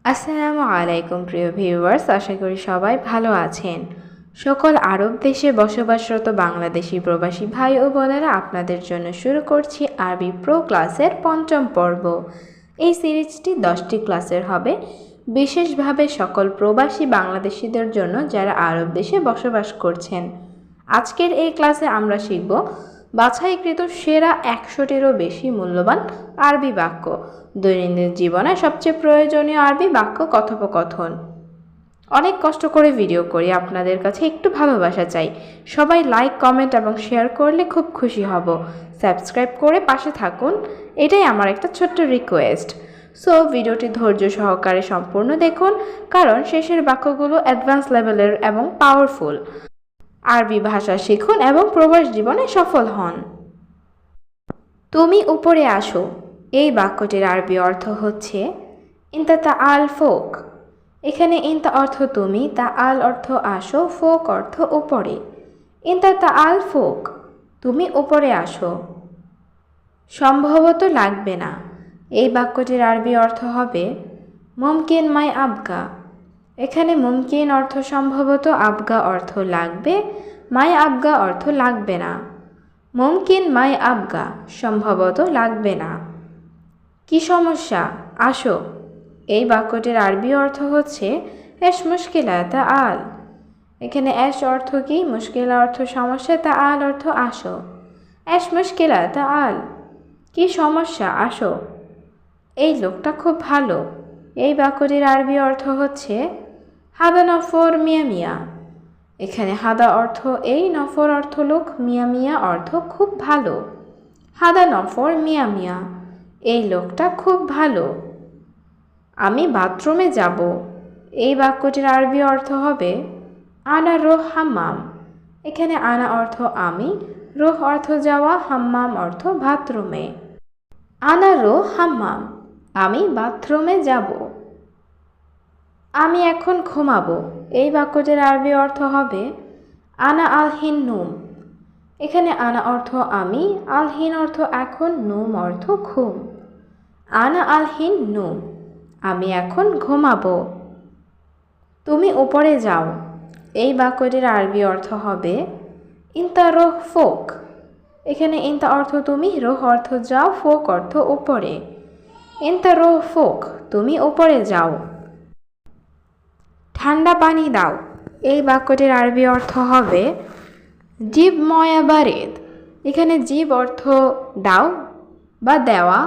আসসালামু আলাইকুম প্রিয় ভিউয়ার্স, আশা করি সবাই ভালো আছেন। সকল আরব দেশে বসবাসরত বাংলাদেশি প্রবাসী ভাই ও বোনেরা, আপনাদের জন্য শুরু করছি আরবি প্রো ক্লাসের পঞ্চম পর্ব। এই সিরিজটি 10টি ক্লাসের হবে, বিশেষভাবে সকল প্রবাসী বাংলাদেশিদের জন্য যারা আরব দেশে বসবাস করছেন। আজকের এই ক্লাসে আমরা শিখব বাছাইকৃত সেরা 100টিরও বেশি মূল্যবান আরবি বাক্য, দৈনন্দিন জীবনে সবচেয়ে প্রয়োজনীয় আরবি বাক্য কথোপকথন। অনেক কষ্ট করে ভিডিও করি, আপনাদের কাছে একটু ভালোবাসা চাই। সবাই লাইক, কমেন্ট এবং শেয়ার করলে খুব খুশি হব। সাবস্ক্রাইব করে পাশে থাকুন, এটাই আমার একটা ছোট্ট রিকোয়েস্ট। সো ভিডিওটি ধৈর্য সহকারে সম্পূর্ণ দেখুন, কারণ শেষের বাক্যগুলো অ্যাডভান্স লেভেলের এবং পাওয়ারফুল। আরবি ভাষা শিখুন এবং প্রবাস জীবনে সফল হন। তুমি উপরে আসো, এই বাক্যটির আরবি অর্থ হচ্ছে ইনতা তাআল ফোক। এখানে ইনতা অর্থ তুমি, তাআল অর্থ আসো, ফোক অর্থ উপরে। ইনতা তাআল ফোক, তুমি উপরে আসো। সম্ভবত লাগবে না, এই বাক্যটির আরবি অর্থ হবে মুমকিন মাই আবগা। এখানে মুমকিন অর্থ সম্ভবত, আবগা অর্থ লাগবে, মাই আবগা অর্থ লাগবে না। মুমকিন মাই আবগা, সম্ভবত লাগবে না। কি সমস্যা, আসো, এই বাক্যটির আরবি অর্থ হচ্ছে এস মুশকিলা তাআল। এখানে এস অর্থ কি, মুশকিলা অর্থ সমস্যা, তাআল অর্থ আসো। এস মুশকিলা তাআল, কি সমস্যা, আসো। এই লোকটা খুব ভালো, এই বাক্যটির আরবি অর্থ হচ্ছে হাদা নফর মিয়া মিয়া। এখানে হাদা অর্থ এই, নফর অর্থ লোক, মিয়া মিয়া অর্থ খুব ভালো। হাদা নফর মিয়া মিয়া, এই লোকটা খুব ভালো। আমি বাথরুমে যাব, এই বাক্যটির আরবি অর্থ হবে আনা রোহ হাম্মাম। এখানে আনা অর্থ আমি, রোহ অর্থ যাওয়া, হাম্মাম অর্থ বাথরুমে। আনা রোহ হাম্মাম, আমি বাথরুমে যাব। আমি এখন ঘুমাবো, এই বাক্যটির আরবি অর্থ হবে আনা আলহিন নুম। এখানে আনা অর্থ আমি, আলহিন অর্থ এখন, নুম অর্থ ঘুম। আনা আলহিন নুম, আমি এখন ঘুমাবো। তুমি উপরে যাও, এই বাক্যটির আরবি অর্থ হবে ইনতা রোহ ফোক। এখানে ইনতা অর্থ তুমি, রোহ অর্থ যাও, ফোক অর্থ উপরে। ইনতা রোহ ফোক, তুমি উপরে যাও। ঠান্ডা পানি দাও, এই বাক্যটির আরবি অর্থ হবে জিব ময়া বারেদ। এখানে জিব অর্থ দাও বা দেওয়া,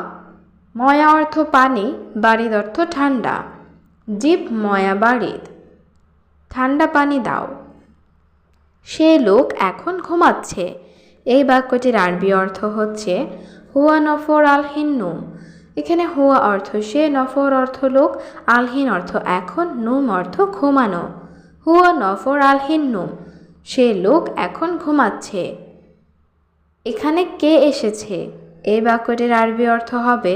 ময়া অর্থ পানি, বারিদ অর্থ ঠান্ডা। জিব ময়া বারিদ, ঠান্ডা পানি দাও। সে লোক এখন ঘুমাচ্ছে, এই বাক্যটির আরবি অর্থ হচ্ছে হুয়া নফর আলহিন নুম। এখানে হুয়া অর্থ সে, নফর অর্থ লোক, আলহিন অর্থ এখন, নুম অর্থ ঘুমানো। হুয়া নফর আলহিন নুম, সে লোক এখন ঘুমাচ্ছে। এখানে কে এসেছে, এই বাক্যটির আরবি অর্থ হবে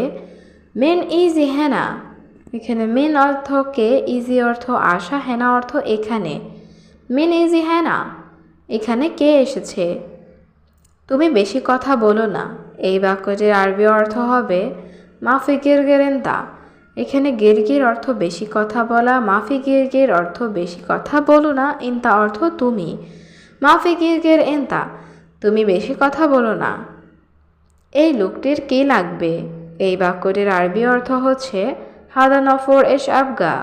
মেন ইজি হেনা। এখানে মেন অর্থ কে, ইজি অর্থ আসা, হেনা অর্থ এখানে। মেন ইজি হেনা, এখানে কে এসেছে। তুমি বেশি কথা বলো না, এই বাক্যটির আরবি অর্থ হবে মাফি গিরগিরেন্তা। এখানে গিরগির অর্থ বেশি কথা বলা, মাফি গিরগির অর্থ বেশি কথা বলো না, ইন্তা অর্থ তুমি। মাফি গিরগির এন্তা, তুমি বেশি কথা বলো না। এই লোকটির কি লাগবে, এই বাক্যটির আরবি অর্থ হচ্ছে হাদা নফর এশ আবগা।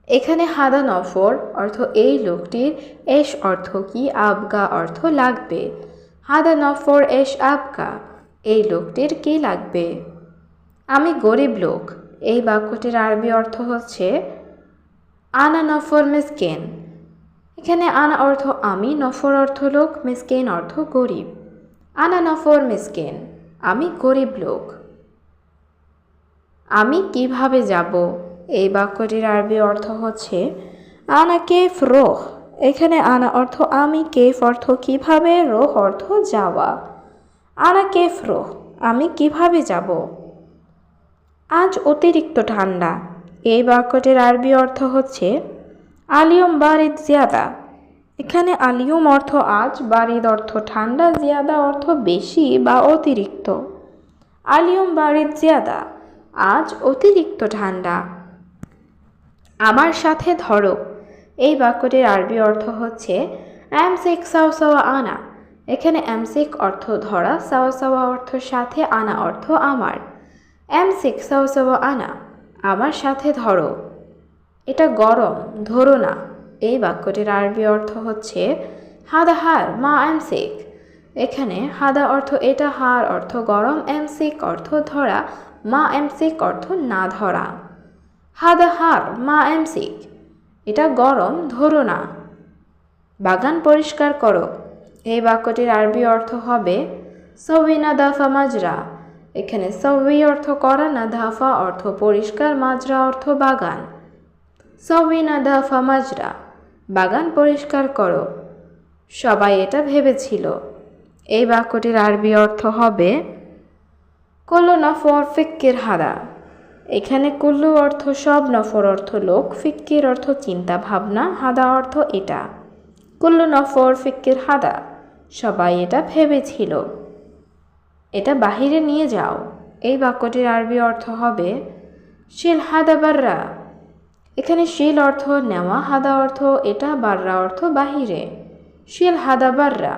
এখানে হাদা নফর অর্থ এই লোকটির, এশ অর্থ কি, আবগা অর্থ লাগবে। হাদা নফর এশ আবগা, এই লোকটির কি লাগবে। আমি গরিব লোক, এই বাক্যটির আরবি অর্থ হচ্ছে আনা নফর মিসকেন। এখানে আনা অর্থ আমি, নফর অর্থ লোক, মিসকেন অর্থ গরিব। আনা নফর মিসকেন, আমি গরিব লোক। আমি কিভাবে যাব, এই বাক্যটির আরবি অর্থ হচ্ছে আনা কেফ রোহ। এখানে আনা অর্থ আমি, কেফ অর্থ কিভাবে, রোহ অর্থ যাওয়া। আনা কেফ রোহ, আমি কিভাবে যাব। আজ অতিরিক্ত ঠান্ডা, এই বাক্যটির আরবি অর্থ হচ্ছে আলিয়ম বারিদ জিয়াদা। এখানে আলিয়ম অর্থ আজ, বারিদ অর্থ ঠান্ডা, জিয়াদা অর্থ বেশি বা অতিরিক্ত। আলিয়ম বারিদ জিয়াদা, আজ অতিরিক্ত ঠান্ডা। আমার সাথে ধরো। এই বাক্যটির আরবি অর্থ হচ্ছে আমসিক সাওয়া সাওয়া আনা। এখানে আমসিক অর্থ ধরা, সাওয়া সাওয়া অর্থ সাথে, আনা অর্থ আমার। আমসিক সাওয়া সাওয়া আনা, আমার সাথে ধরো। এটা গরম, ধরো না। এই বাক্যটির আরবি অর্থ হচ্ছে হাদা হার মা আমসিক। এখানে হাদা অর্থ এটা, হার অর্থ গরম, আমসিক অর্থ ধরা, মা আমসিক অর্থ না ধরা। হাদা হার মা আমসিক, এটা গরম, ধরো না। বাগান পরিষ্কার করো। এই বাক্যটির আরবি অর্থ হবে সবিনা দাফা মাজরা। এখানে সবি অর্থ করা, না দাফা অর্থ পরিষ্কার, মাজরা অর্থ বাগান। সবিনা দাফা মাজরা, বাগান পরিষ্কার করো। সবাই এটা ভেবেছিল। এই বাক্যটির আরবি অর্থ হবে কুল্লু নফর ফিক্কির হাদা। এখানে কুল্লু অর্থ সব, নফর অর্থ লোক, ফিক্কির অর্থ চিন্তা ভাবনা, হাদা অর্থ এটা। কুল্লু নফর ফিক্কির হাদা, সবাই এটা ভেবেছিল। এটা বাহিরে নিয়ে যাও। এই বাক্যটির আরবি অর্থ হবে শিল হাদা বাররা। এখানে শিল অর্থ নেওয়া, হাদা অর্থ এটা, বাররা অর্থ বাহিরে। শিল হাদা বাররা,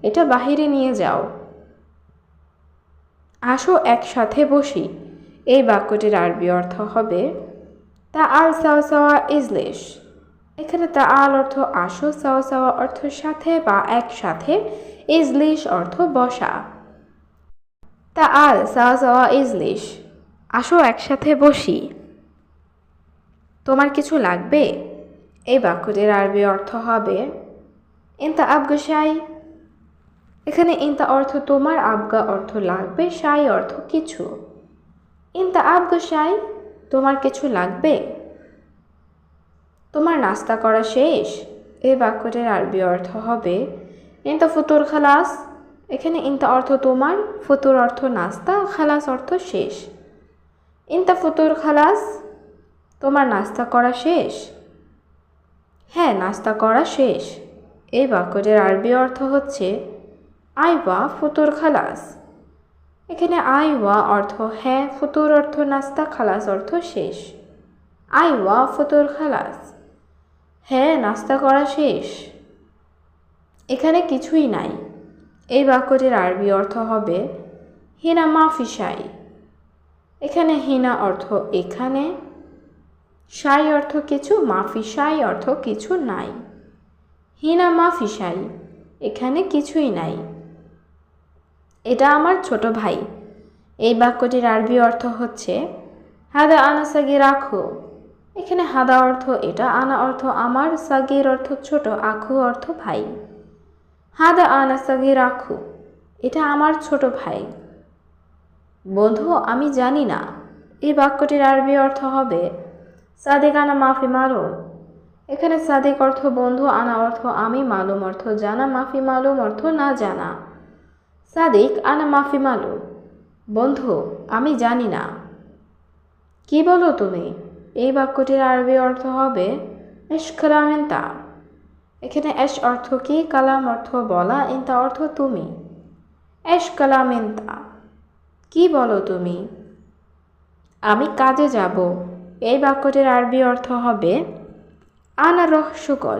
এটা বাহিরে নিয়ে যাও। আসো একসাথে বসি। এই বাক্যটির আরবি অর্থ হবে তা আল সাওয়া সাওয়া ইজলিশ। এখানে তা আল অর্থ আসো, সাওয়া সাওয়া অর্থ সাথে বা একসাথে, ইজলিশ অর্থ বসা। তা আল সাওয়া সাওয়া ইজলিশ, আসো একসাথে বসি। তোমার কিছু লাগবে? এই বাক্যটির আরবি অর্থ হবে ইনতা আবগা শাই। এখানে ইনতা অর্থ তোমার, আবগা অর্থ লাগবে, শাই অর্থ কিছু। ইনতা আবগা শাই, তোমার কিছু লাগবে? তোমার নাস্তা করা শেষ? এই বাক্যটির আরবি অর্থ হবে ইনতা ফুতুর খালাস। এখানে ইনতা অর্থ তোমার, ফুতুর অর্থ নাস্তা, খালাস অর্থ শেষ। ইনতা ফুতুর খালাস, তোমার নাস্তা করা শেষ? হ্যাঁ, নাস্তা করা শেষ। এই বাক্যটির আরবি অর্থ হচ্ছে আইওয়া ফুতুর খালাস। এখানে আইওয়া অর্থ হ্যাঁ, ফুতুর অর্থ নাস্তা, খালাস অর্থ শেষ। আইওয়া ফুতুর খালাস, হ্যাঁ নাস্তা করা শেষ। এখানে কিছুই নাই। এই বাক্যটির আরবি অর্থ হবে হিনা মাফি শাই। এখানে হিনা অর্থ এখানে, শাই অর্থ কিছু, মাফি শাই অর্থ কিছু নাই। হিনা মাফি শাই, এখানে কিছুই নাই। এটা আমার ছোট ভাই। এই বাক্যটির আরবি অর্থ হচ্ছে হাদা আনা সাগির আখু। এখানে হাদা অর্থ এটা, আনা অর্থ আমার, সাগির অর্থ ছোট, আখু অর্থ ভাই। হাদা আনা সাগির আখু, এটা আমার ছোট ভাই। বন্ধু, আমি জানি না। এই বাক্যটির আরবি অর্থ হবে সাদিক আনা মাফি মালুম। এখানে সাদিক অর্থ বন্ধু, আনা অর্থ আমি, মালুম অর্থ জানা, মাফি মালুম অর্থ না জানা। সাদিক আনা মাফি মালুম, বন্ধু আমি জানি না। কি বলো তুমি? এই বাক্যটির আরবি অর্থ হবে এশ কালাম ইনতা। এখানে এশ অর্থ কি, কালাম অর্থ বলা, ইনতা অর্থ তুমি। এশ কালাম ইনতা, কি বলো তুমি? আমি কাজে যাব। এই বাক্যটির আরবি অর্থ হবে আনা রহ সুগল।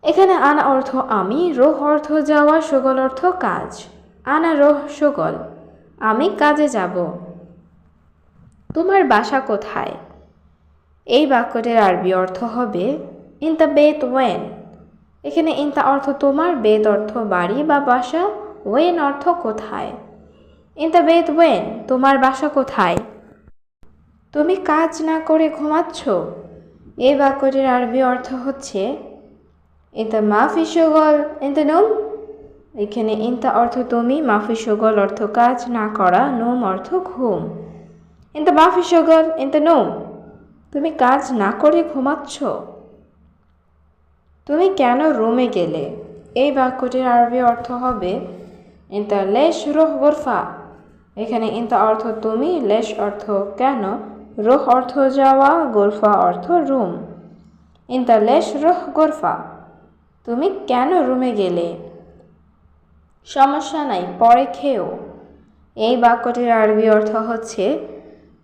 এখানে আনা অর্থ আমি, রোহ অর্থ যাওয়া, সুগল অর্থ কাজ। আনা রোহ সুগল, আমি কাজে যাব। তোমার বাসা কোথায়? এই বাক্যটির আরবি অর্থ হবে ইনতা বেত ওয়েন। এখানে ইনতা অর্থ তোমার, বেত অর্থ বাড়ি বা বাসা, ওয়েন অর্থ কোথায়। ইনতা বেত ওয়েন, তোমার বাসা কোথায়? তুমি কাজ না করে ঘুমাচ্ছ। এই বাক্যটির আরবি অর্থ হচ্ছে ইনতা মাফি সুগল ইনতা নুম। এখানে ইনতা অর্থ তুমি, মাফি সুগল অর্থ কাজ না করা, নুম অর্থ ঘুম। ইনতা মাফি সুগল ইনতা নুম, তুমি কাজ না করে ঘুমাচ্ছ। তুমি কেন রুমে গেলে? এই বাক্যটির আরবি অর্থ হবে ইনতা লেশ রোহ গোরফা। এখানে ইনতা অর্থ তুমি, লেশ অর্থ কেন, রোহ অর্থ যাওয়া, গোরফা অর্থ রুম। ইনতা লেশ রোহ গোরফা, তুমি কেন রুমে গেলে? সমস্যা নাই, পরে খেও। এই বাক্যটির আরবি অর্থ হচ্ছে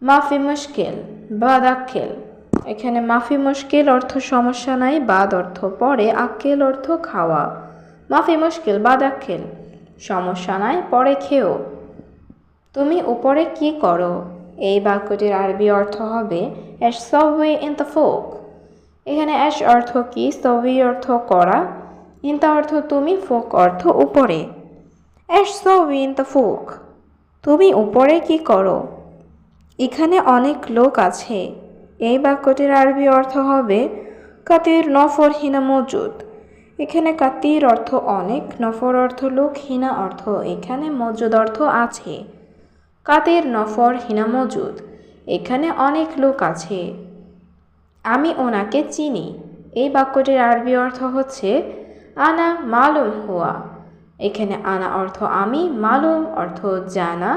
মাফি মুশকিল বা দাখিল। এখানে মাফি মুশকিল অর্থ সমস্যা নাই, বাদ অর্থ পরে, আক্কেল অর্থ খাওয়া। মাফি মুশকিল বাদ আক্কেল, সমস্যা নাই পরে খেও। তুমি উপরে কি করো? এই বাক্যটির আরবি অর্থ হবে এশ সওয়ি ইনতা ফোক। এখানে এশ অর্থ কি, সওয়ি অর্থ করা, ইনতা অর্থ তুমি, ফোক অর্থ উপরে। এশ সওয়ি ইনতা ফোক, তুমি উপরে কি করো? এখানে অনেক লোক আছে। এই বাক্যটির আরবি অর্থ হবে কাতির নফর হিনা মজুদ। এখানে কাতির অর্থ অনেক, নফর অর্থ লোক, হিনা অর্থ এখানে, মজুদ অর্থ আছে। কাতির নফর হিনা মজুদ, এখানে অনেক লোক আছে। আমি ওনাকে চিনি। এই বাক্যটির আরবি অর্থ হচ্ছে আনা মালুম হুয়া। এখানে আনা অর্থ আমি, মালুম অর্থ জানা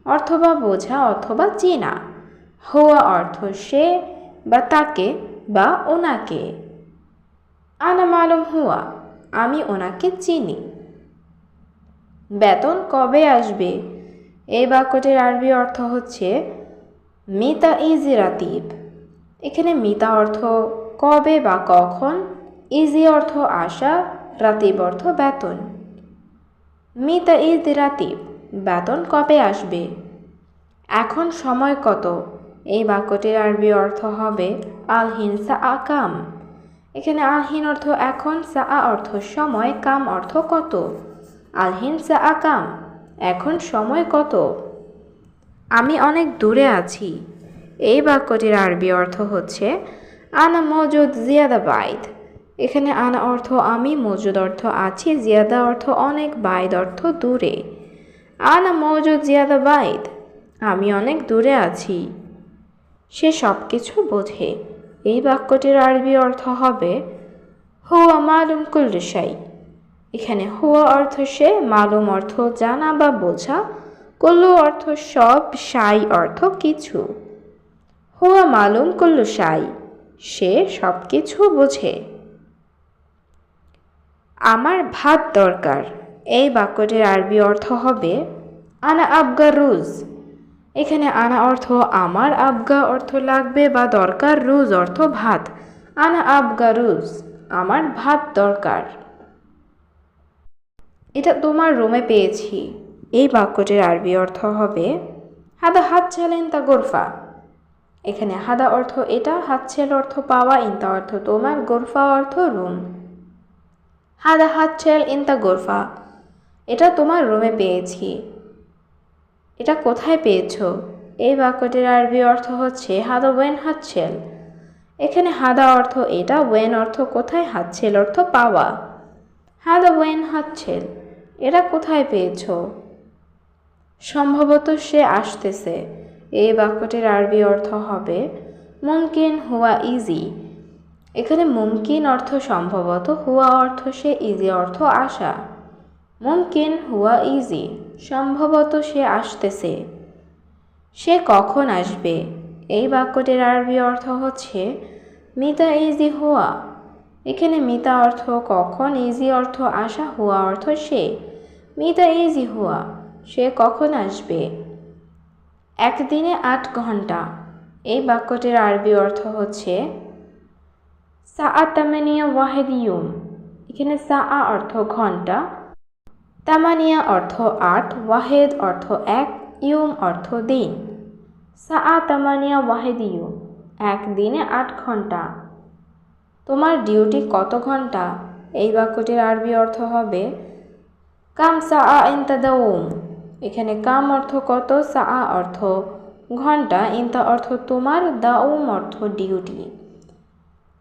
অথবা বোঝা অথবা চেনা, হুয়া অর্থ সে বা তাকে বা ওনাকে। আনা মালুম হুয়া, আমি ওনাকে চিনি। বেতন কবে আসবে? এই বাক্যটির আরবি অর্থ হচ্ছে মিতা ইজি রাতিব। এখানে মিতা অর্থ কবে বা কখন, ইজি অর্থ আসা, রাতিব অর্থ বেতন। মিতা ইজি রাতিব, বেতন কবে আসবে? এখন সময় কত? এই বাক্যটির আরবি অর্থ হবে আলহিন সা কাম। এখানে আলহিন অর্থ এখন, সা অর্থ সময়, কাম অর্থ কত। আলহিন সা কাম, এখন সময় কত? আমি অনেক দূরে আছি। এই বাক্যটির আরবি অর্থ হচ্ছে আনা মজুদ জিয়াদা বাইদ। এখানে আনা অর্থ আমি, মজুদ অর্থ আছি, জিয়াদা অর্থ অনেক, বাইদ অর্থ দূরে। আনা মজুদ জিয়াদা বাইদ, আমি অনেক দূরে আছি। সে সব কিছু বোঝে। এই বাক্যটির আরবি অর্থ হবে হুয়া মালুম কুল্লু শাই। এখানে হুয়া অর্থ সে, মালুম অর্থ জানা বা বোঝা, কুল্লু অর্থ সব, শাই অর্থ কিছু। হুয়া মালুম কুল্লু শাই, সে সব কিছু বোঝে। আমার ভাত দরকার। এই বাক্যটির আরবি অর্থ হবে আনা আবগা রুজ। এখানে আনা অর্থ আমার, আবগা অর্থ লাগবে বা দরকার, রুজ অর্থ ভাত। আনা আবগা রুজ, আমার ভাত দরকার। এটা তোমার রুমে পেয়েছি। এই বাক্যটির আরবি অর্থ হবে হাদা হাত ছেলেন তা গোরফা। এখানে হাদা অর্থ এটা, হাত ছেল অর্থ পাওয়া, ইনতা অর্থ তোমার, গোরফা অর্থ রুম। হাদা হাত ছেল ইনতা গোরফা, এটা তোমার রুমে পেয়েছি। এটা কোথায় পেয়েছো? এই বাক্যটির আরবি অর্থ হচ্ছে হাদা ওয়েন হাতছেল। এখানে হাদা অর্থ এটা, ওয়েন অর্থ কোথায়, হাতছেল অর্থ পাওয়া। হাদা ওয়েন হাতছেল, এটা কোথায় পেয়েছো? সম্ভবত সে আসতেছে। এই বাক্যটির আরবি অর্থ হবে মুমকিন হুয়া ইজি। এখানে মুমকিন অর্থ সম্ভবত, হুয়া অর্থ সে, ইজি অর্থ আসা। মুমকিন হুয়া ইজি, সম্ভবত সে আসতেছে। সে কখন আসবে? এই বাক্যটির আরবি অর্থ হচ্ছে মিতা ইজি হুয়া। এখানে মিতা অর্থ কখন, ইজি অর্থ আসা, হুয়া অর্থ সে। মিতা ইজি হুয়া, সে কখন আসবে? একদিনে ৮ ঘন্টা। এই বাক্যটির আরবি অর্থ হচ্ছে সাআ তামানিয়া ওয়াহেদ ইয়ুম। এখানে সাআ অর্থ ঘন্টা, তামানিয়া অর্থ ৮, ওয়াহেদ অর্থ এক, ইয়ুম অর্থ দিন। সাআ তামানিয়া ওয়াহেদ ইয়ুম, একদিনে ৮ ঘন্টা। তোমার ডিউটি কত ঘন্টা? এই বাক্যটির আরবি অর্থ হবে কাম সাআ ইনতা দাউম। এখানে কাম অর্থ কত, সাআ অর্থ ঘন্টা, ইনতা অর্থ তোমার, দাউম অর্থ ডিউটি।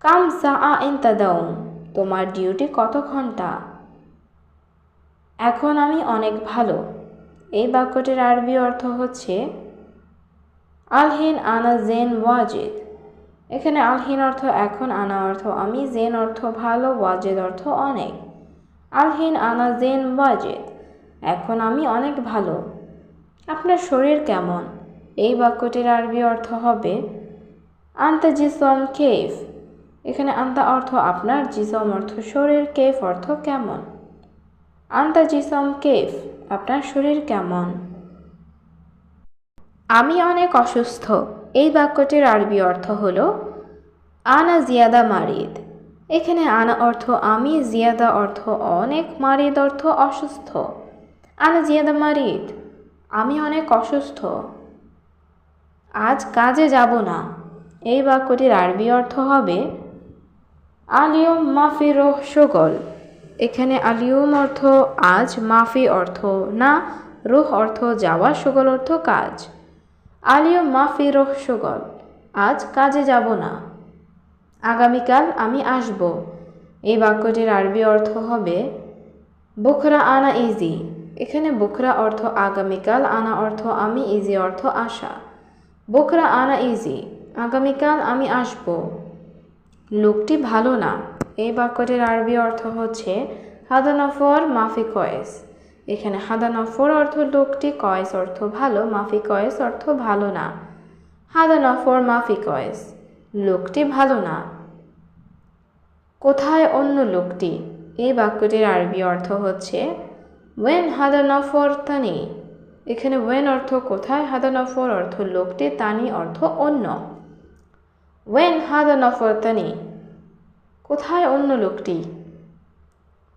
কাম সাআ ইনতা দাউম, তোমার ডিউটি কত ঘন্টা? এখন আমি অনেক ভালো। এই বাক্যটির আরবি অর্থ হচ্ছে আলহিন আনা জেন ওয়াজিদ। এখানে আলহিন অর্থ এখন, আনা অর্থ আমি, জেন অর্থ ভালো, ওয়াজিদ অর্থ অনেক। আলহিন আনা জেন ওয়াজিদ, এখন আমি অনেক ভালো। আপনার শরীর কেমন? এই বাক্যটির আরবি অর্থ হবে আন্তা জিসম কেফ। এখানে আন্তা অর্থ আপনার, জিসম অর্থ শরীর, কেফ অর্থ কেমন। আন্তা জিসম কেফ, আপনার শরীর কেমন? আমি অনেক অসুস্থ। এই বাক্যটির আরবি অর্থ হলো আনা জিয়াদা মারিদ। এখানে আনা অর্থ আমি, জিয়াদা অর্থ অনেক, মারিদ অর্থ অসুস্থ। আনা জিয়াদা মারিদ, আমি অনেক অসুস্থ। আজ কাজে যাব না। এই বাক্যটির আরবি অর্থ হবে আলিয়ম মাফি রোহ শগল। এখানে আলিয়ম অর্থ আজ, মাফি অর্থ না, রুহ অর্থ যাওয়া, শগল অর্থ কাজ। আলিয়ম মাফি রোহ শগল, আজ কাজে যাব না। আগামীকাল আমি আসব। এই বাক্যটির আরবি অর্থ হবে বুকরা আনা ইজি। এখানে বুকরা অর্থ আগামীকাল, আনা অর্থ আমি, ইজি অর্থ আসা। বুকরা আনা ইজি, আগামীকাল আমি আসব। লোকটি ভালো না। এই বাক্যটির আরবি অর্থ হচ্ছে হাদা নফর মাফি কয়েস। এখানে হাদা নফর অর্থ লোকটি, কয়েস অর্থ ভালো, মাফি কয়েস অর্থ ভালো না। হাদা নফর মাফি কয়েস, লোকটি ভালো না। কোথায় অন্য লোকটি? এই বাক্যটির আরবি অর্থ হচ্ছে ওয়েন হাদা নফর তানি। এখানে ওয়েন অর্থ কোথায়, হাদা নফর অর্থ লোকটি, তানি অর্থ অন্য। ওয়েন হাদা নফর তানি, কোথায় অন্য লোকটি?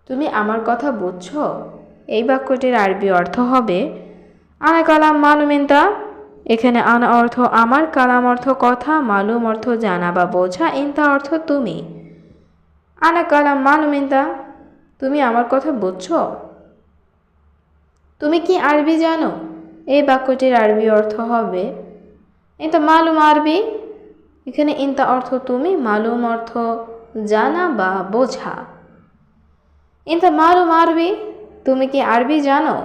তুমি আমার কথা বুঝছো? এই বাক্যটির আরবি অর্থ হবে আনা কালাম মালুমিনতা। এখানে আনা অর্থ আমার, কালাম অর্থ কথা, মালুম অর্থ জানা বা বোঝা, ইনতা অর্থ তুমি। আনা কালাম মালুমিনতা, তুমি আমার কথা বুঝছো? তুমি কি আরবি জানো? এই বাক্যটির আরবি অর্থ হবে ইনতা মালুম আরবি। এখানে ইনতা অর্থ তুমি, মালুম অর্থ জানা বা বোঝা। ইনতা মালুম আরবি, তুমি কি আরবি জানো?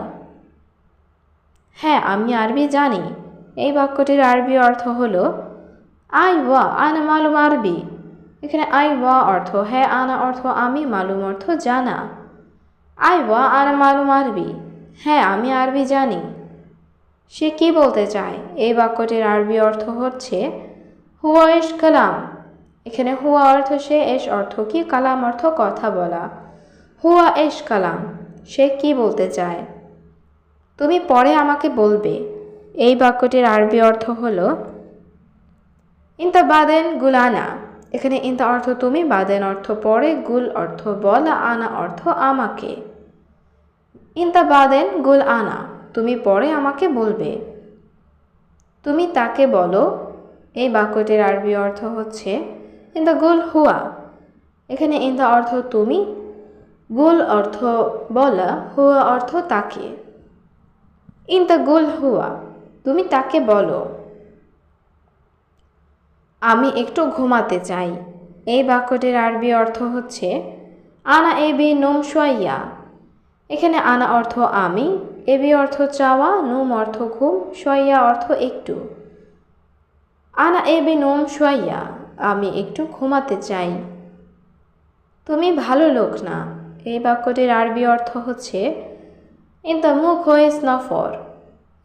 হ্যাঁ, আমি আরবি জানি। এই বাক্যটির আরবি অর্থ হলো আই ওয়া আনা মালুম আরবি। এখানে আই ওয়া অর্থ হ্যাঁ, আনা অর্থ আমি, মালুম অর্থ জানা। আই ওয়া আনা মালুম আরবি, হ্যাঁ আমি আরবি জানি। সে কি বলতে চায়? এই বাক্যটির আরবি অর্থ হচ্ছে হুয়া এশ কালাম। এখানে হুয়া অর্থ সে, এশ অর্থ কি, কালাম অর্থ কথা বলা। হুয়া এশ কালাম, সে কি বলতে চায়? তুমি পরে আমাকে বলবে। এই বাক্যটির আরবি অর্থ হলো ইনতা বাদেন গুলানা। এখানে ইনতা অর্থ তুমি, বাদেন অর্থ পরে, গুল অর্থ বলা, আনা অর্থ আমাকে। ইনতা বাদেন গুল আনা, তুমি পরে আমাকে বলবে। তুমি তাকে বলো। এই বাক্যটির আরবি অর্থ হচ্ছে ইনতা গুল হুয়া। এখানে ইনতা অর্থ তুমি, গুল অর্থ বলা, হুয়া অর্থ তাকে। ইনতা গুল হুয়া, তুমি তাকে বলো। আমি একটু ঘুমাতে চাই। এই বাক্যটির আরবি অর্থ হচ্ছে আনা এবি নোম সোয়াইয়া। এখানে আনা অর্থ আমি, এবি অর্থ চাওয়া, নুম অর্থ ঘুম, সোয়াইয়া অর্থ একটু। আনা এবি নোম সোয়াইয়া, আমি একটু ঘুমাতে চাই। তুমি ভালো লোক না। এই বাক্যটির আরবি অর্থ হচ্ছে ইনতা মু কয়েস নফর।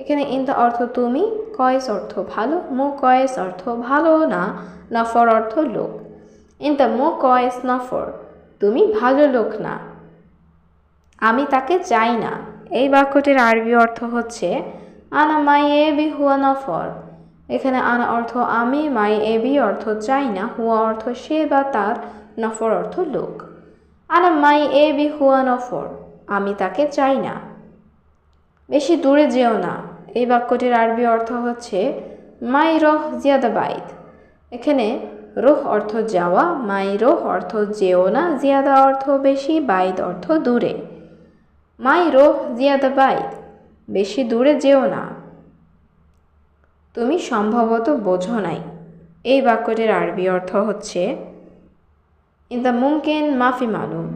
এখানে ইনতা অর্থ তুমি, কয়েস অর্থ ভালো, মু কয়েস অর্থ ভালো না, নফর অর্থ লোক। ইনতা মু কয়েস নফর, তুমি ভালো লোক না। আমি তাকে চাই না। এই বাক্যটির আরবি অর্থ হচ্ছে আনা মাই এবি হুয়া নফর। এখানে আনা অর্থ আমি, মাই এবি অর্থ চাই না, হুয়া অর্থ সে বা তার, নফর অর্থ লোক। আনা মাই এবি হুয়া নফর, আমি তাকে চাই না। বেশি দূরে যেও না। এই বাক্যটির আরবি অর্থ হচ্ছে মাই রহ জিয়াদা বাইদ। এখানে রোহ অর্থ যাওয়া, মাই রোহ অর্থ যেও না, জিয়াদা অর্থ বেশি, বাইদ অর্থ দূরে। মাই রোহ জিয়াদা বাইদ, বেশি দূরে যেও না। তুমি সম্ভবত বোঝো নাই। এই বাক্যটির আরবি অর্থ হচ্ছে ইনতা মুমকিন মাফি মালুম।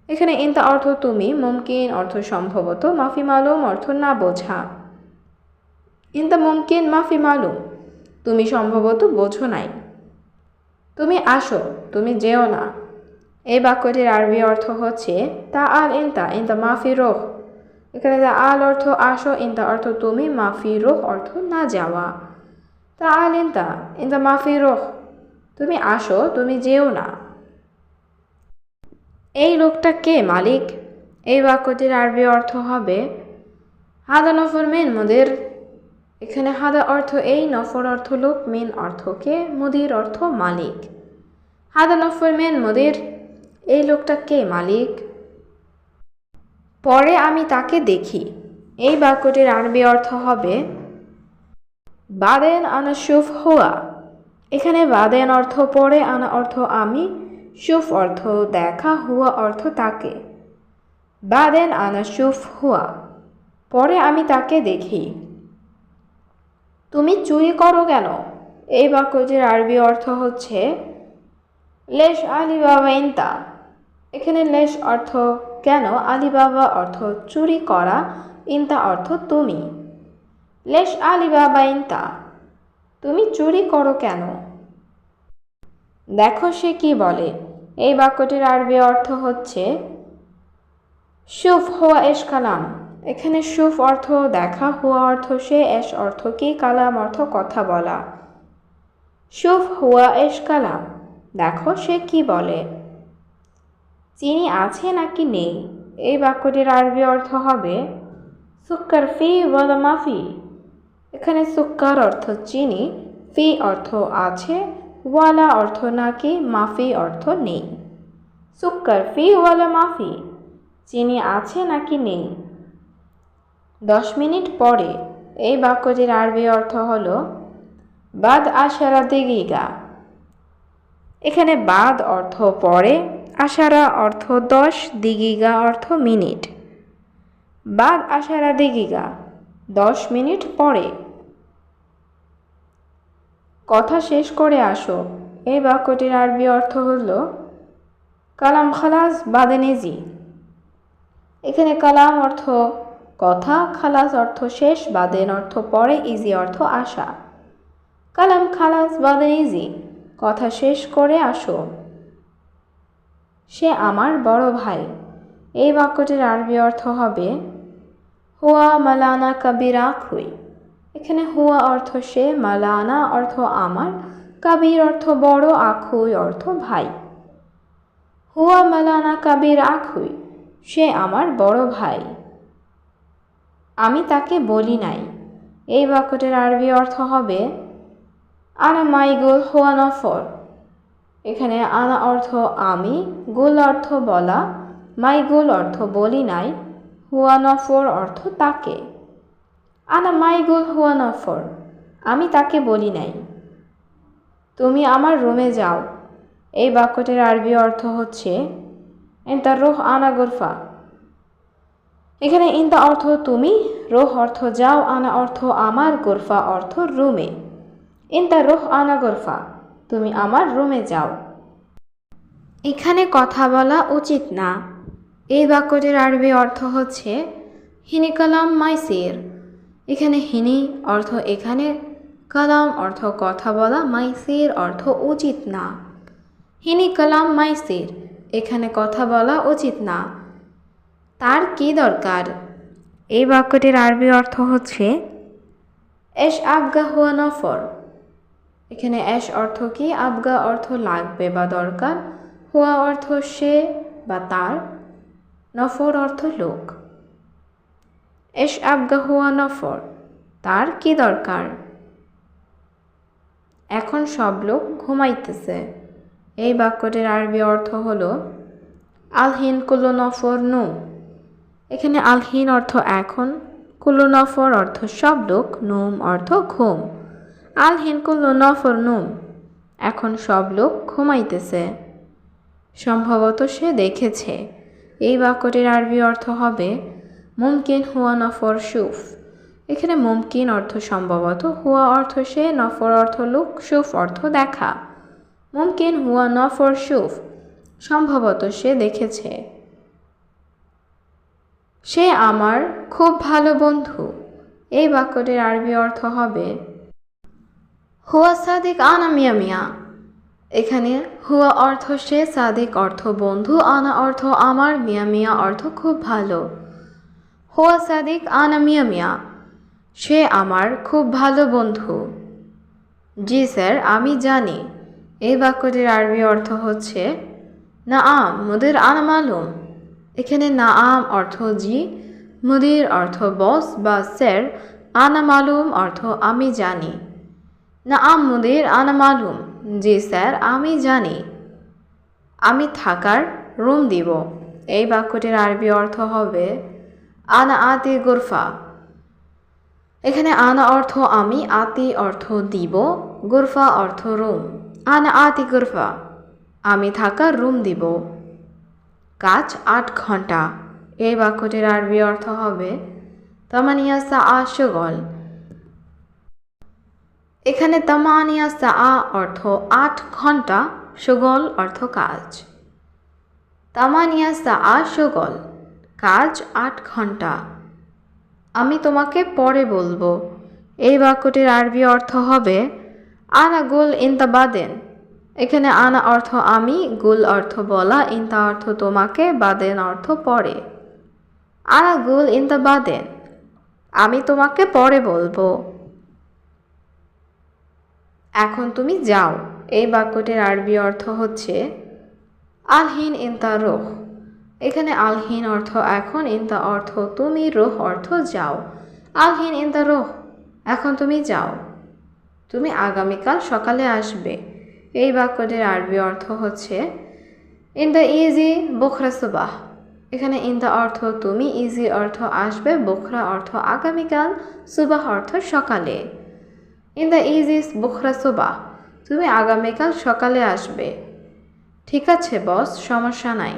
এখানে ইনতা অর্থ তুমি, মুমকিন অর্থ সম্ভবত, মাফি মালুম অর্থ না বোঝা। ইনতা মুমকিন মাফি মালুম, তুমি সম্ভবত বোঝো নাই। তুমি আসো, তুমি যেও না। এই বাক্যটির আরবি অর্থ হচ্ছে তা আল ইনতা ইনতা মাফি রোহ। এখানে তা আল অর্থ আসো, ইনতা অর্থ তুমি, মাফি রোহ অর্থ না যাওয়া। তা আল ইনতা ইনতা মাফি রোহ, তুমি আসো, তুমি যেও না। এই লোকটা কে মালিক? এই বাক্যটির আরবি অর্থ হবে হাদা নফর মিন মুদির। এখানে হাদা অর্থ এই, নফর অর্থ লোক, মিন অর্থ কে, মুদির অর্থ মালিক। হাদা নফর মেন মুদির, এই লোকটা কে মালিক? পরে আমি তাকে দেখি, এই বাক্যটির আরবি অর্থ হবে বাদেন আনা শুফ হুয়া। এখানে বাদেন অর্থ পরে, আনা অর্থ আমি, শুফ অর্থ দেখা, হুয়া অর্থ তাকে। বাদেন আনা শুফ হুয়া, পরে আমি তাকে দেখি। তুমি চুরি করো কেন? এই বাক্যটির আরবি অর্থ হচ্ছে লেশ আলি বাবা ইন্তা। এখানে লেশ অর্থ কেন, আলি বাবা অর্থ চুরি করা, ইন্তা অর্থ তুমি। লেশ আলি বাবা ইন্তা, তুমি চুরি করো কেন? দেখো সে কি বলে। এই বাক্যটির আরবি অর্থ হচ্ছে শুফ হুয়া এশ কালাম। এখানে শুফ অর্থ দেখা, হুয়া অর্থ সে, এশ অর্থ কি, কালাম অর্থ কথা বলা। শুফ হুয়া এশ কালাম, দেখো সে কি বলে। চিনি আছে নাকি নেই? এই বাক্যটির আরবি অর্থ হবে সুক্কার ফি ওয়ালা মাফি। এখানে সুক্কার অর্থ চিনি, ফি অর্থ আছে, ওয়ালা অর্থ নাকি, মাফি অর্থ নেই। সুক্কার ফি ওয়ালা মাফি, চিনি আছে নাকি নেই। 10 মিনিট পরে। এই বাক্যটির আরবি অর্থ হলো বাদ আশারা দিগিগা। এখানে বাদ অর্থ পরে, আশারা অর্থ 10, দিগিগা অর্থ মিনিট। বাদ আশারা দিগিগা, 10 মিনিট পরে। কথা শেষ করে আসো। এই বাক্যটির আরবি অর্থ হলো কালাম খালাস বাদেনেজি। এখানে কালাম অর্থ কথা, খালাস অর্থ শেষ, বাদেন অর্থ পরে, ইজি অর্থ আসা। কালাম খালাস বাদেন ইজি, কথা শেষ করে আসো। সে আমার বড় ভাই। এই বাক্যটির আরবি অর্থ হবে হুয়া মালানা কবির আখুই। এখানে হুয়া অর্থ সে, মালানা অর্থ আমার, কাবির অর্থ বড়, আখুই অর্থ ভাই। হুয়া মালানা কাবির আখুই, সে আমার বড় ভাই। আমি তাকে বলি নাই। এই বাক্যটির আরবি অর্থ হবে আনা মাই গুল হুয়া নফর। এখানে আনা অর্থ আমি, গুল অর্থ বলা, মাই গুল অর্থ বলি নাই, হুয়া নফর অর্থ তাকে। আনা মাই গুল হুয়া নফর, আমি তাকে বলি নাই। তুমি আমার রুমে যাও। এই বাক্যটির আরবি অর্থ হচ্ছে ইন্তা রোহ আনা গুরফা। এখানে ইন্তা অর্থ তুমি, রোহ অর্থ যাও, আনা অর্থ আমার, গুরফা অর্থ রুমে। ইন্তা রোহ আনা গুরফা, তুমি আমার রুমে যাও। এখানে কথা বলা উচিত না। এই বাক্যটির আরবি অর্থ হচ্ছে হিনি কালাম মাইসির। এখানে হিনি অর্থ এখানে, কালাম অর্থ কথা বলা, মাইসির অর্থ উচিত না। হিনি কালাম মাইসির, এখানে কথা বলা উচিত না। তার কি দরকার? এই বাক্যটির আরবি অর্থ হচ্ছে এশ আবগা হুয়া নফর। এখানে এশ অর্থ কি, আবগা অর্থ লাগবে বা দরকার, হুয়া অর্থ সে বা তার, নফর অর্থ লোক। এশ আবগা হুয়া নফর, তার কি দরকার? এখন সব লোক ঘুমাইতেছে। এই বাক্যটির আরবি অর্থ হলো আলহিন কুল্লু নফর নু। এখানে আলহিন অর্থ এখন, কুল্লু নফর অর্থ সব লোক, নুম অর্থ ঘুম। আলহিন কুল্লু নফর নুম, এখন সব লোক ঘুমাইতেছে। সম্ভবত সে দেখেছে। এই বাক্যটির আরবি অর্থ হবে মুমকিন হুয়া নফর শুফ। এখানে মুমকিন অর্থ সম্ভবত, হুয়া অর্থ সে, নফর অর্থ লোক, শুফ অর্থ দেখা। মুমকিন হুয়া নফর শুফ, সম্ভবত সে দেখেছে। সে আমার খুব ভালো বন্ধু। এই বাক্যটির আরবি অর্থ হবে হুয়া সাদিক আনা মিয়া মিয়া। এখানে হুয়া অর্থ সে, সাদিক অর্থ বন্ধু, আনা অর্থ আমার, মিয়া মিয়া অর্থ খুব ভালো। হুয়া সাদিক আনা মিয়া মিয়া, সে আমার খুব ভালো বন্ধু। জি স্যার, আমি জানি। এই বাক্যটির আরবি অর্থ হচ্ছে না আম মুদির আনা মালুম। এখানে না আম অর্থ জি, মুদির অর্থ বস বা স্যার, আনা মালুম অর্থ আমি জানি। না আম মুদির আনা মালুম, জি স্যার আমি জানি। আমি থাকার রুম দিব। এই বাক্যটির আরবি অর্থ হবে আনা আতি গুরফা। এখানে আনা অর্থ আমি, আতি অর্থ দিব, গুরফা অর্থ রুম। আনা আতি গুরফা, আমি থাকার রুম দিব। কাজ ৮ ঘন্টা। এই বাক্যটির আরবি অর্থ হবে তামানিয়া সাআ শুগল। এখানে তামানিয়া সাআ অর্থ ৮ ঘন্টা, শুগল অর্থ কাজ। তামানিয়া সাআ শুগল, কাজ ৮ ঘন্টা। আমি তোমাকে পরে বলবো। এই বাক্যটির আরবি অর্থ হবে আনা গুল ইনতা বাদেন। এখানে আনা অর্থ আমি, গুল অর্থ বলা, ইনতা অর্থ তোমাকে, বাদেন অর্থ পরে। আনা গুল ইনতা বাদেন, আমি তোমাকে পরে বলবো। এখন তুমি যাও। এই বাক্যটির আরবি অর্থ হচ্ছে আলহিন ইনতা রোহ। এখানে আলহিন অর্থ এখন, ইনতা অর্থ তুমি, রোহ অর্থ যাও। আলহিন ইনতা রোহ, এখন তুমি যাও। তুমি আগামীকাল সকালে আসবে। এই বাক্যটির আরবি অর্থ হচ্ছে ইনতা ইজি বুখরা সুবাহ। এখানে ইনতা অর্থ তুমি, ইজি অর্থ আসবে, বুখরা অর্থ আগামীকাল, সুবাহ অর্থ সকালে। ইনতা ইজি বুখরা সুবাহ, তুমি আগামীকাল সকালে আসবে। ঠিক আছে বস, সমস্যা নাই।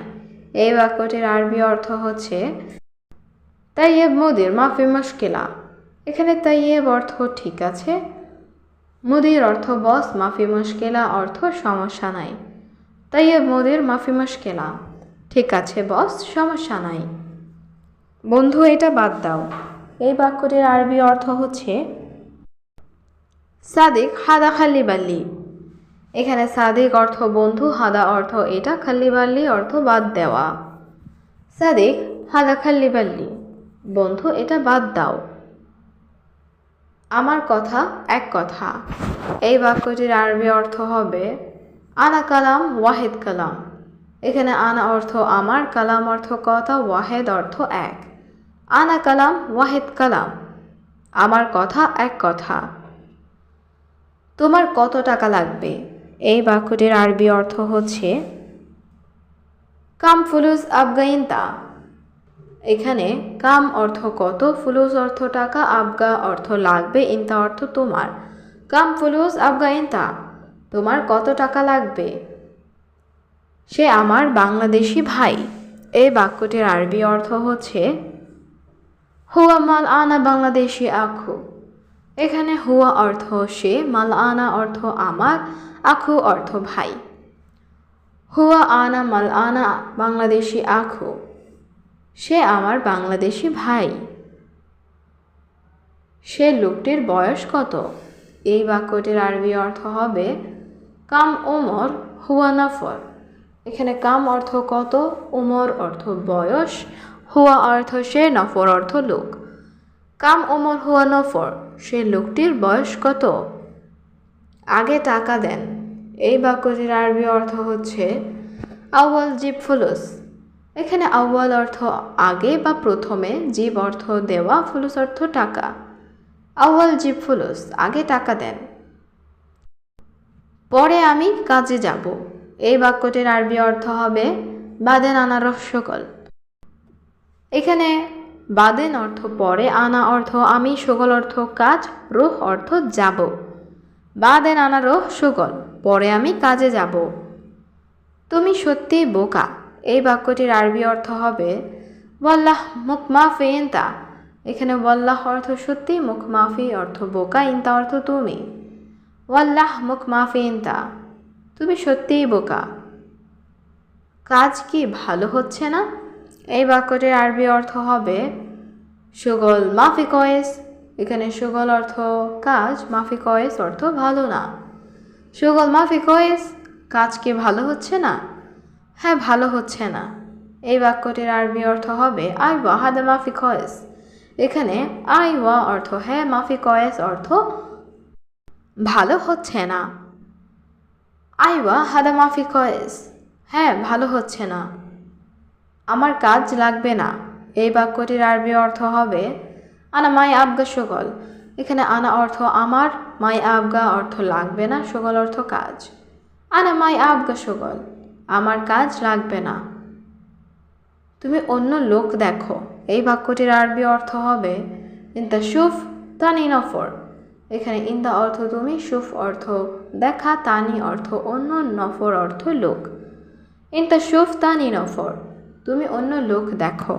এই বাক্যটির আরবি অর্থ হচ্ছে তাইয়েব মুদির মাফি মুশকিলা। এখানে তাইয়েব অর্থ ঠিক আছে, মুদির অর্থ বস, মাফি মুশকিলা অর্থ সমস্যা নাই। তাইয়েব মুদির মাফি মুশকিলা, ঠিক আছে বস, সমস্যা নাই। বন্ধু এটা বাদ দাও। এই বাক্যটির আরবি অর্থ হচ্ছে সাদিক হাদা খাল্লি বাল্লি। এখানে সাদিক অর্থ বন্ধু, হাদা অর্থ এটা, খাল্লি বাল্লি অর্থ বাদ দেওয়া। সাদিক হাদা খাল্লি বাল্লি, বন্ধু এটা বাদ দাও। আমার কথা এক কথা। এই বাক্যটির আরবি অর্থ হবে আনা কালাম ওয়াহেদ কালাম। এখানে আনা অর্থ আমার, কালাম অর্থ কথা, ওয়াহেদ অর্থ এক। আনা কালাম ওয়াহেদ কালাম, আমার কথা এক কথা। তোমার কত টাকা লাগবে? এই বাক্যটির আরবি অর্থ হচ্ছে কাম ফুলুস আবগাইনতা। এখানে কাম অর্থ কত, ফুলুস অর্থ টাকা, আবগা অর্থ লাগবে, ইনতা অর্থ তোমার। কাম ফুলুস আবগাইনতা, তোমার কত টাকা লাগবে? সে আমার বাংলাদেশি ভাই। এই বাক্যটির আরবি অর্থ হচ্ছে হুয়া মাল আনা বাংলাদেশি আখু। এখানে হুয়া অর্থ সে, মাল আনা অর্থ আমার, আখু অর্থ ভাই। হুয়া আনা মাল আনা বাংলাদেশি আখু, সে আমার বাংলাদেশি ভাই। সে লোকটির বয়স কত? এই বাক্যটির আরবি অর্থ হবে কাম ওমর হুয়া নফর। এখানে কাম অর্থ কত, উমর অর্থ বয়স, হুয়া অর্থ সে, নফর অর্থ লোক। কাম ওমর হুয়া নফর, সে লোকটির বয়স কত? আগে টাকা দেন। এই বাক্যটির আরবি অর্থ হচ্ছে আউয়াল জিব ফুলুস। এখানে আউয়াল অর্থ আগে বা প্রথমে, জিব অর্থ দেওয়া, ফুলুস অর্থ টাকা। আউয়াল জিব ফুলুস, আগে টাকা দেন। পরে আমি কাজে যাব। এই বাক্যটির আরবি অর্থ হবে বাদেন আনা রহ সকল। এখানে বাদেন অর্থ পরে, আনা অর্থ আমি, সকল অর্থ কাজ, রুহ অর্থ যাব। বাদেন আনা রহ সকল, পরে আমি কাজে যাব। তুমি সত্যি বোকা। এই বাক্যটির আরবি অর্থ হবে ওয়াল্লাহ মুখ মাফি ইনতা। এখানে ওয়াল্লাহ অর্থ সত্যি, মুখ মাফি অর্থ বোকা, ইনতা অর্থ তুমি। ওয়াল্লাহ মুখ মাফি ইনতা, তুমি সত্যিই বোকা। কাজ কি ভালো হচ্ছে না? এই বাক্যটির আরবি অর্থ হবে সুগল মাফি কয়েস। এখানে সুগল অর্থ কাজ, মাফি কয়েস অর্থ ভালো না। সুগল মাফি কয়েস, কাজ কি ভালো হচ্ছে না? হ্যাঁ, ভালো হচ্ছে না। এই বাক্যটির আরবি অর্থ হবে আই ওয়া হাদা মাফি কয়েস। এখানে আই ওয়া অর্থ হ্যাঁ, মাফি কয়েস অর্থ ভালো হচ্ছে না। আই ওয়া হাদা মাফি কয়েস, হ্যাঁ ভালো হচ্ছে না। আমার কাজ লাগবে না। এই বাক্যটির আরবি অর্থ হবে আনা মাই আবগা সুগল। এখানে আনা অর্থ আমার, মাই আবগা অর্থ লাগবে না, সুগল অর্থ কাজ। আনা মাই আবগা সুগল, আমার কাজ লাগবে না। তুমি অন্য লোক দেখো। এই বাক্যটির আরবি অর্থ হবে ইনতা শুফ তানি নফর। এখানে ইনতা অর্থ তুমি, শুফ অর্থ দেখা, তানি অর্থ অন্য, নফর অর্থ লোক। ইনতা শুফ তানি নফর, তুমি অন্য লোক দেখো।